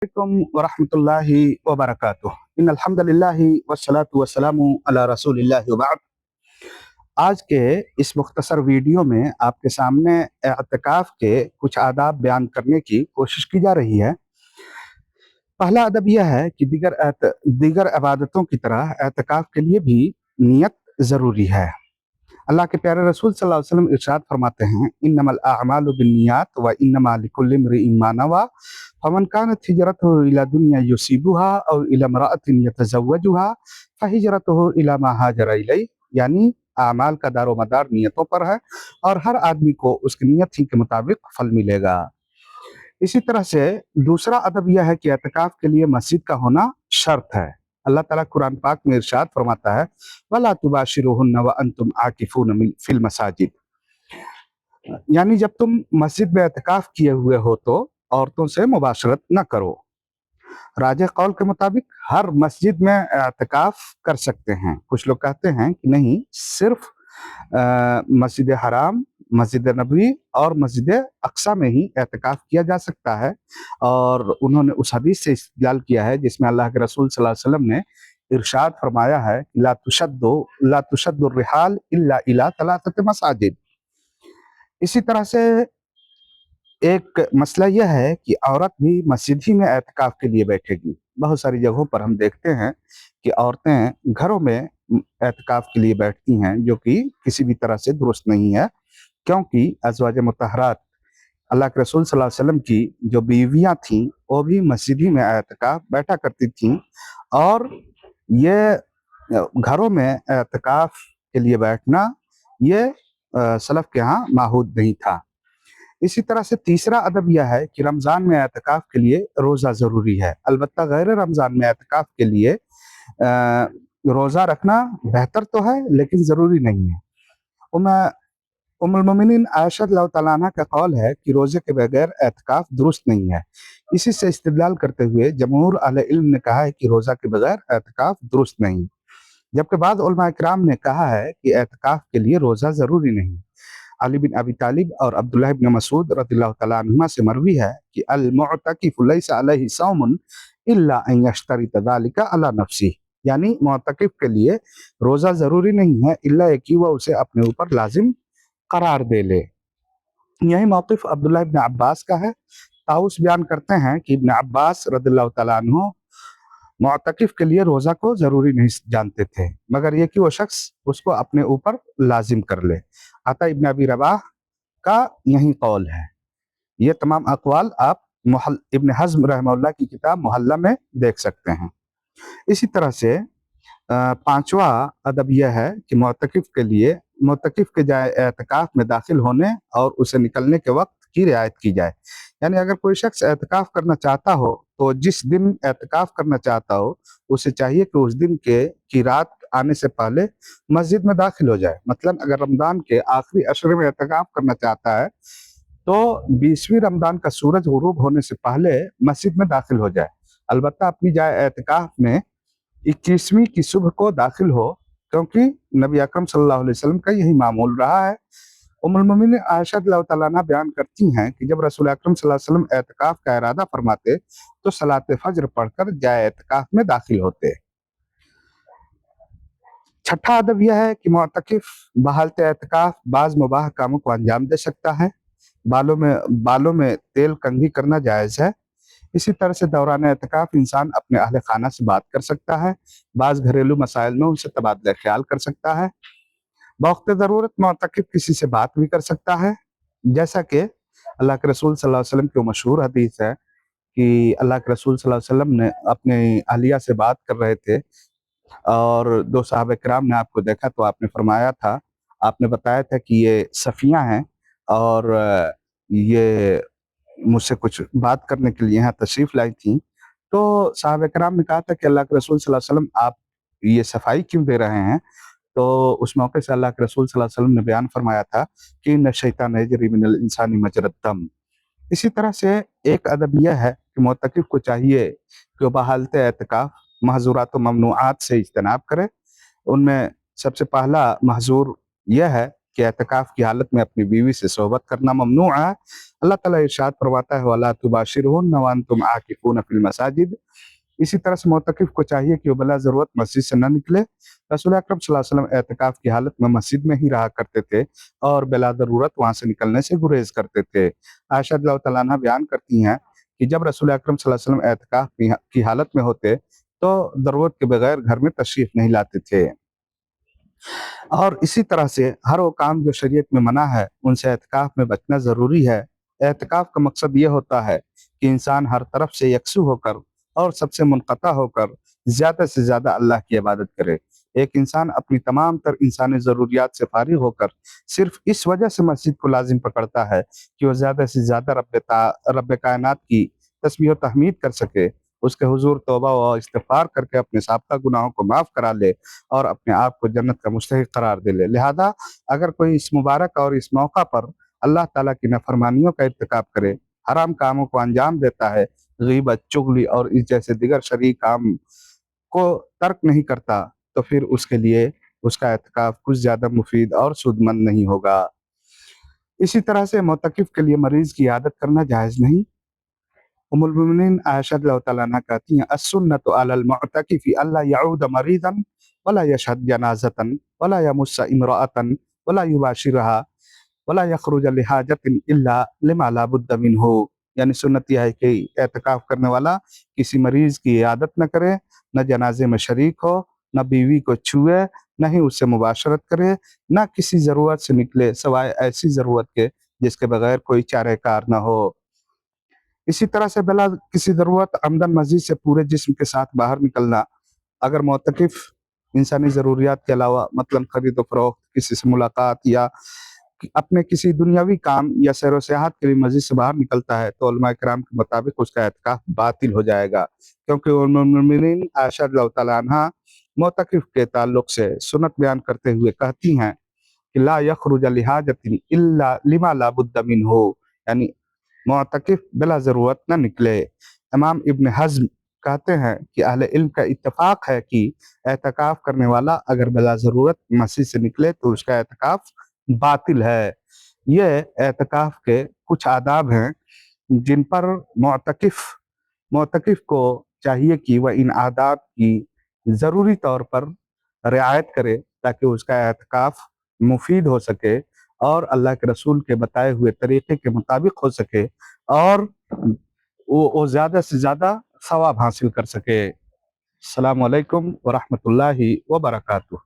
अलैकुम वरहमतुल्लाहि वबरकातुह। इन्नल हम्दुलिल्लाहि वस्सलातु वस्सलामु अला रसूलिल्लाहि व बाद। आज के इस मुख्तसर वीडियो में आपके सामने एअतिकाफ के कुछ आदाब बयान करने की कोशिश की जा रही है। पहला अदब यह है कि दीगर इबादतों की तरह एअतिकाफ के लिए भी नियत ज़रूरी है। अल्लाह के प्यारे रसूल सल्लल्लाहु अलैहि वसल्लम इरशाद फरमाते हैं, इन्नमल अअमालु बिन्नियात व इन्नमा लिकुल्लि इम्रिइन मा नवा फमन कानत हिजरतुहु इला दुनिया युसीबुहा औ इला इम्राअतिन यतज़व्वजुहा फहिजरतुहु इला मा हाजरा इलैह। यानी आमाल का दारोमदार नियतों पर है और हर आदमी को उसकी नियत ही के मुताबिक फल मिलेगा। इसी तरह से दूसरा अदब यह है कि एतकाफ के लिए मस्जिद का होना शर्त है। अल्लाह ताला कुरान पाक में इरशाद फरमाता है, वला तुबाशिरुहुन्ना व अंतुम आकिफून फिल मसाजिद। यानी जब तुम मस्जिद में एतकाफ किए हुए हो तो औरतों से मुबाशरत न करो। राजे कौल के मुताबिक हर मस्जिद में एतकाफ कर सकते हैं। कुछ लोग कहते हैं कि नहीं, सिर्फ मस्जिद हराम, मस्जिद नबवी और मस्जिद अक्सा में ही एतकाफ किया जा सकता है। और उन्होंने उस हदीस से इस्तेदलाल किया है जिसमें अल्लाह के रसूल सल्लल्लाहु अलैहि वसल्लम ने इरशाद फरमाया है, ला तुशद्दु रिहाल इल्ला इला तलातति मसाजिद। इसी तरह से एक मसला यह है कि औरत भी मस्जिद ही में एतकाफ के लिए बैठेगी। बहुत सारी जगहों पर हम देखते हैं कि औरतें घरों में एतकाफ के लिए बैठती हैं, जो कि किसी भी तरह से दुरुस्त नहीं है, क्योंकि अज़वाज मुतहरात अल्लाह के रसूल सल्लल्लाहु अलैहि वसल्लम की जो बीवियां थीं वो भी मस्जिद ही में एतकाफ बैठा करती थीं। और ये घरों में एतकाफ के लिए बैठना ये सलफ के यहाँ माहूद नहीं था। इसी तरह से तीसरा अदब यह है कि रमज़ान में एतकाफ के लिए रोज़ा ज़रूरी है। अलबत्ता गैर रमज़ान में एतकाफ के लिए रोज़ा रखना बेहतर तो है लेकिन ज़रूरी नहीं है। उम्मुल मोमिनीन आयशा रज़ियल्लाहु तआला अन्हा का कौल है कि रोज़े के बगैर एतकाफ दुरुस्त नहीं है। इसी से इस्तिदलाल करते हुए जमहूर अहले इल्म ने कहा है कि रोज़ा के बगैर एतकाफ दुरुस्त नहीं, जबकि बाद उलमा इकराम ने कहा है कि एतकाफ के लिए रोज़ा ज़रूरी नहीं। अली बिन अबी तालिब और अब्दुल्लाह इब्न मसूद रज़ियल्लाहु तआला अन्हुमा से मरवी है कि अल मुअतकिफु लैसा अलैहि सौमुन इल्ला अन यश्तरित ज़ालिका अला नफ्सिही। यानी मुअतकिफ के लिए रोज़ा ज़रूरी नहीं है इल्ला ये कि वह उसे अपने ऊपर लाजिम करार दे ले। यही मौक़िफ़ अब्दुल्लाह इब्न अब्बास का है। ताऊस बयान करते हैं कि इब्न अब्बास रज़ियल्लाहु तआला अन्हु मुअतकिफ के लिए रोज़ा को ज़रूरी नहीं जानते थे, मगर ये कि वो शख्स उसको अपने ऊपर लाजिम कर ले। अता इब्न अबी रबाह का यही कौल है। ये तमाम अक़वाल आप इब्न हज़्म रहमहुल्लाह की किताब मुहल्ला में देख सकते हैं। इसी तरह से पांचवा अदब यह है कि मुअतकिफ के जाए एतकाफ में दाखिल होने और उसे निकलने के वक्त की रियायत की जाए। यानी अगर कोई शख्स एतकाफ करना चाहता हो तो जिस दिन एतकाफ करना चाहता हो उसे चाहिए कि उस दिन की रात आने से पहले मस्जिद में दाखिल हो जाए। मतलब अगर रमज़ान के आखिरी अशरे में एतकाफ करना चाहता है तो 20वीं रमज़ान का सूरज गुरूब होने से पहले मस्जिद में दाखिल हो जाए। अलबत्ता अपनी जाए एतकाफ में 21वीं की सुबह को दाखिल हो, क्योंकि नबी अकरम सल्लल्लाहु अलैहि वसल्लम का यही मामूल रहा है। उम्मुल मोमिनीन आयशा रज़ियल्लाहु तआला अन्हा बयान करती हैं कि जब रसूल अकरम सल्लल्लाहु अलैहि वसल्लम एतकाफ का इरादा फरमाते तो सलात फज्र पढ़कर जाए एतकाफ में दाखिल होते। छठा अदब यह है कि मुअतकिफ बहालत एतकाफ बाज़ मुबाह कामों को अंजाम दे सकता है। बालों में तेल कंघी करना जायज़ है। इसी तरह से दौरान एतकाफ इंसान अपने अहले खाना से बात कर सकता है। बाज़ घरेलू मसाइल में उनसे तबादला ख्याल कर सकता है। बवक़्त ज़रूरत मुअतकिफ किसी से बात भी कर सकता है, जैसा कि अल्लाह के रसूल सल्लल्लाहु अलैहि वसल्लम की मशहूर हदीस है कि अल्लाह के रसूल सल्लल्लाहु अलैहि वसल्लम ने अपने अहलिया से बात कर रहे थे और दो सहाबा किराम ने आपको देखा तो आपने बताया था कि ये सफ़िया हैं और ये मुझसे कुछ बात करने के लिए यहाँ तशरीफ़ लाई थी। तो सहाबा किराम ने कहा था कि अल्लाह के रसूल सल्लल्लाहु अलैहि वसल्लम आप ये सफाई क्यों दे रहे हैं? तो उस मौके से अल्लाह के रसूल सल्लल्लाहु अलैहि वसल्लम ने बयान फरमाया था कि इन्ना शैतान यजरी मिनल इंसानी मजरद दम। इसी तरह से एक अदब यह है कि मुअतकिफ को चाहिए कि वो बहालत एतकाफ महज़ूरात व ममनूआत से इज्तनाब करे। उनमें सबसे पहला महज़ूर यह है کہ اعتकाफ की हालत में अपनी बीवी से सोहबत करना ममनू है। अल्लाह ताला इरशाद फरमाता है वला तुबाशिरुहुन्ना व अंतुम आकिफून फिल मसाजिद। इसी तरह से मोतकिफ को चाहिए कि वो बिला ज़रूरत मस्जिद से न निकले। रसूल अकरम सल्लल्लाहु अलैहि वसल्लम एतकाफ़ की हालत में मस्जिद में ही रहा करते थे और बिला ज़रूरत वहाँ से निकलने से गुरेज़ करते थे। आयशा रज़ियल्लाहु तआला अन्हा बयान करती हैं कि जब रसूल अकरम सल्लल्लाहु अलैहि वसल्लम एतकाफ़ की हालत में होते तो ज़रूरत के बगैर घर में तशरीफ़ नहीं लाते थे। और इसी तरह से हर वो काम जो शरीयत में मना है उनसे एतकाफ़ में बचना ज़रूरी है। एतकाफ़ का मकसद ये होता है कि इंसान हर तरफ से यकसू होकर और सबसे मुनक़ता होकर ज़्यादा से ज़्यादा अल्लाह की इबादत करे। एक इंसान अपनी तमाम तर इंसानी ज़रूरियात से फ़ारिग़ होकर सिर्फ़ इस वजह से मस्जिद को लाज़िम पकड़ता है कि वो ज़्यादा से ज़्यादा रब कायनात की तस्बीह व तहमीद कर सके, उसके हुज़ूर तौबा व इस्तिग़फ़ार करके अपने साबिक़ा गुनाहों को माफ़ करा ले और अपने आप को जन्नत का मुस्तहिक़ करार दे ले। लिहाज़ा अगर कोई इस मुबारक और इस मौका पर अल्लाह ताला की नाफ़रमानियों का इर्तिकाब करे, हराम कामों को अंजाम देता है, ग़ीबत, चुगली और इस जैसे दीगर शरई काम को तर्क नहीं करता, तो फिर उसके लिए उसका एतकाफ़ कुछ ज़्यादा मुफ़ीद और सूदमंद नहीं होगा। इसी तरह से मोतकिफ़ के लिए मरीज़ की इयादत करना जायज़ नहीं। उम्मुल मोमिनीन आयशा रज़ियल्लाहु तआला अन्हा कहती हैं अस्सुन्नतु अलल मुअतकिफ़ि अल्ला यऊद मरीज़न वला यशहद जनाज़तन वला यमुस्स इम्रअतन वला युबाशिरहा वला यखरुज लिहाजतिन इल्ला लिमा ला बुद्द मिन्हु। यानी सुन्नत यह है कि एतकाफ़ करने वाला किसी मरीज़ की इयादत न करे, न जनाजे में शरीक हो, न बीवी को छुए, न ही उससे मुबाशरत करे, न किसी ज़रूरत से निकले सिवाय ऐसी ज़रूरत के जिसके बगैर कोई चारे-कार न हो। इसी तरह से बिला किसी ज़रूरत अमदन मस्जिद से पूरे जिस्म के साथ बाहर निकलना, अगर मोतकिफ़ इंसानी ज़रूरियात के अलावा मतलब खरीद-ओ-फ़रोख्त, किसी से मुलाकात या अपने किसी दुनियावी काम या सैर-ओ-सियाहत के लिए मस्जिद से बाहर निकलता है, तो उलमा किराम के मुताबिक उसका एतकाफ़ बातिल हो जाएगा। क्योंकि उम्मुल मोमिनीन आयशा रज़ियल्लाहु तआला अन्हा मोतकिफ़ के ताल्लुक से सुन्नत बयान करते हुए कहती हैं कि ला यखरुज लिहाजतिन इल्ला लिमा ला बुद्द मिन्हु, यानी मुअतकिफ़ बिला ज़रूरत न निकले। इमाम इब्न हज़्म कहते हैं कि अहले इल्म का इत्तेफ़ाक है कि एतकाफ़ करने वाला अगर बिला ज़रूरत मस्जिद से निकले तो उसका एतकाफ़ बातिल है। ये एतकाफ़ के कुछ आदाब हैं जिन पर मुअतकिफ़ को चाहिए कि वह इन आदाब की ज़रूरी तौर पर रियायत करे ताकि उसका एतकाफ़ मुफ़ीद हो सके और अल्लाह के रसूल के बताए हुए तरीक़े के मुताबिक हो सके और वो ज़्यादा से ज़्यादा सवाब हासिल कर सके। अस्सलामु अलैकुम व रहमतुल्लाहि व बरकातुहू।